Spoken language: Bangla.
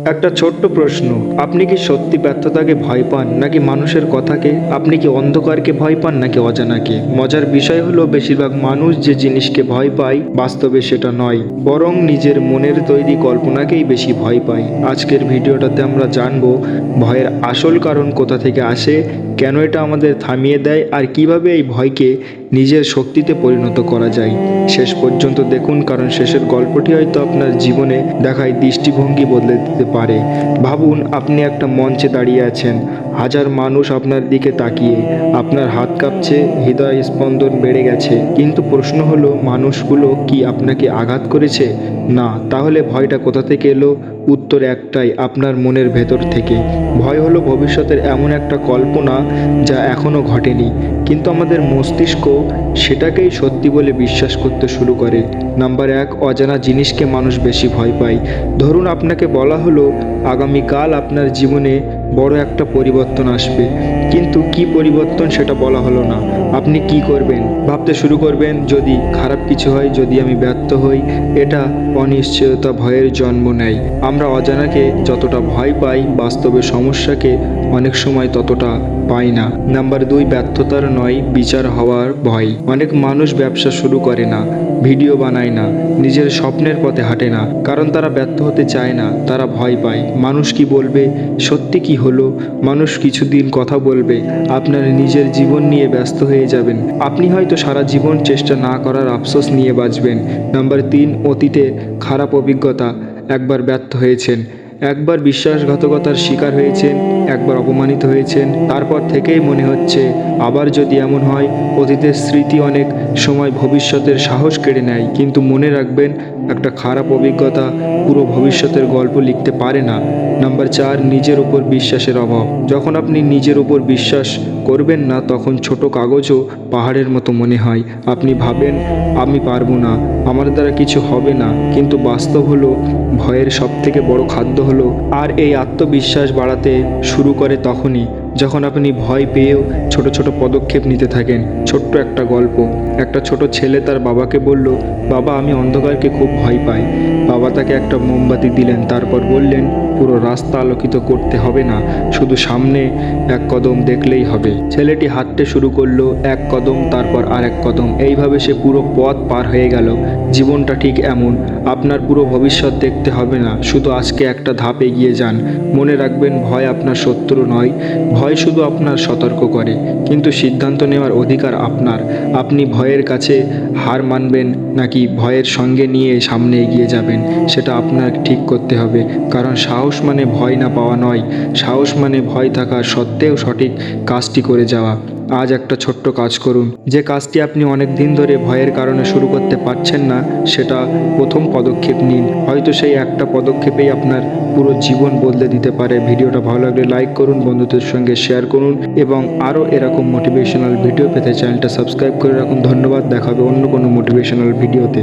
একটা ছোট্ট প্রশ্ন, আপনি কি সত্যি ব্যর্থতাকে ভয় পান নাকি মানুষের কথাকে? আপনি কি অন্ধকারকে ভয় পান নাকি অজানাকে? মজার বিষয় হলো বেশিরভাগ মানুষ যে জিনিসকে ভয় পায় বাস্তবে সেটা নয়, বরং নিজের মনের তৈরি কল্পনাকেই বেশি ভয় পায়। আজকের ভিডিওটাতে আমরা জানবো ভয়ের আসল কারণ কোথা থেকে আসে, কেন এটা আমাদের থামিয়ে দেয়, আর কিভাবে এই ভয়কে নিজের শক্তিতে পরিণত করা যায়। শেষ পর্যন্ত দেখুন, কারণ শেষের গল্পটি হয়তো আপনার জীবনে দেখায় দৃষ্টিভঙ্গি বদলে দিতে পারে। ভাবুন, আপনি একটা মঞ্চে দাঁড়িয়ে আছেন, হাজার মানুষ আপনার দিকে তাকিয়ে, আপনার হাত কাঁপছে, হৃদয় স্পন্দন বেড়ে গেছে, কিন্তু প্রশ্ন হলো, মানুষগুলো কি আপনাকে আঘাত করেছে? না। তাহলে ভয়টা কোথা থেকে এলো? উত্তর একটাই, আপনার মনের ভেতর থেকে। ভয় হলো ভবিষ্যতের এমন একটা কল্পনা যা এখনও ঘটেনি, কিন্তু আমাদের মস্তিষ্ক সেটাকেই সত্যি বলে বিশ্বাস করতে শুরু করে। নাম্বার এক, অজানা জিনিসকে মানুষ বেশি ভয় পায়। ধরুন আপনাকে বলা হলো আগামীকাল আপনার জীবনে বড় একটা পরিবর্তন আসবে, কিন্তু কি পরিবর্তন সেটা বলা হলো না। আপনি কি করবেন? ভাবতে শুরু করবেন, যদি খারাপ কিছু হয়, যদি আমি ব্যর্থ হই। এটা অনিশ্চয়তা ভয়ের জন্ম নেয়। আমরা অজানাকে যতটা ভয় পাই, বাস্তবে সমস্যাকে অনেক সময় ততটা পাই না। নাম্বার দুই, ব্যর্থতার নয়, বিচার হওয়ার ভয়। অনেক মানুষ ব্যবসা শুরু করে না, ভিডিও বানায় না, নিজের স্বপ্নের পথে হাঁটে না, কারণ তারা ব্যর্থ হতে চায় না, তারা ভয় পায় মানুষ কি বলবে, সত্যি কি হলো, মানুষ কিছুদিন কথা বলবে, আপনার নিজের জীবন নিয়ে ব্যস্ত হয়ে যাবেন। আপনি হয়তো সারা জীবন চেষ্টা না করার আফসোস নিয়ে বাঁচবেন। নাম্বার তিন, অতীতে খারাপ অভিজ্ঞতা। একবার ব্যর্থ হয়েছেন, একবার বিশ্বাসঘাতকতার শিকার হয়েছেন, একবার অপমানিত হয়েছেন, তারপর থেকেই মনে হচ্ছে আবার যদি এমন হয়। অতীতের স্মৃতি অনেক সময় ভবিষ্যতের সাহস কেড়ে নেয়, কিন্তু মনে রাখবেন, একটা খারাপ অভিজ্ঞতা পুরো ভবিষ্যতের গল্প লিখতে পারে না। নাম্বার চার, নিজের উপর বিশ্বাসের অভাব। যখন আপনি নিজের উপর বিশ্বাস করবেন না, তখন ছোট কাগজও পাহাড়ের মতো মনে হয়। আপনি ভাবেন, আমি পারবো না, আমার দ্বারা কিছু হবে না, কিন্তু বাস্তব হলো ভয়ের সবথেকে বড় খাদ্য হলো। আর এই আত্মবিশ্বাস বাড়াতে শুরু করে তখনই যখন আপনি ভয় পেয়েও ছোট ছোট পদক্ষেপ নিতে থাকেন। ছোট্ট একটা গল্প। একটা ছোট ছেলে তার বাবাকে বলল, বাবা, আমি অন্ধকারকে খুব ভয় পাই। বাবা তাকে একটা মোমবাতি দিলেন, তারপর বললেন, পুরো রাস্তা আলোকিত করতে হবে না, শুধু সামনে এক কদম দেখলেই হবে। ছেলেটি হাঁটতে শুরু করলো, এক কদম, তারপর আর এক কদম, এইভাবে সে পুরো পথ পার হয়ে গেল। জীবনটা ঠিক এমন, আপনার পুরো ভবিষ্যৎ দেখতে হবে না, শুধু আজকে একটা ধাপ এগিয়ে যান। মনে রাখবেন, ভয় আপনার শত্রু নয়, ভয় শুধু আপনার সতর্ক করে, কিন্তু সিদ্ধান্ত নেওয়ার অধিকার আপনার। আপনি ভয়ের কাছে হার মানবেন নাকি ভয়ের সঙ্গে নিয়ে সামনে এগিয়ে যাবেন, সেটা আপনার ঠিক করতে হবে। কারণ সাহস মানে ভয় না পাওয়া নয়, সাহস মানে ভয় থাকা সত্ত্বেও সঠিক কাজটি করে যাওয়া। আজ একটা ছোট্ট কাজ করুন, যে কাজটি আপনি অনেক দিন ধরে ভয়ের কারণে শুরু করতে পারছেন না, সেটা প্রথম পদক্ষেপ নিন। হয়তো সেই একটা পদক্ষেপেই আপনার পুরো জীবন বদলে দিতে পারে। ভিডিওটা ভালো লাগলে লাইক করুন, বন্ধুদের সঙ্গে শেয়ার করুন, এবং আরও এরকম মোটিভেশনাল ভিডিও পেতে চ্যানেলটা সাবস্ক্রাইব করে রাখুন। ধন্যবাদ, দেখা হবে অন্য কোনো মোটিভেশনাল ভিডিওতে।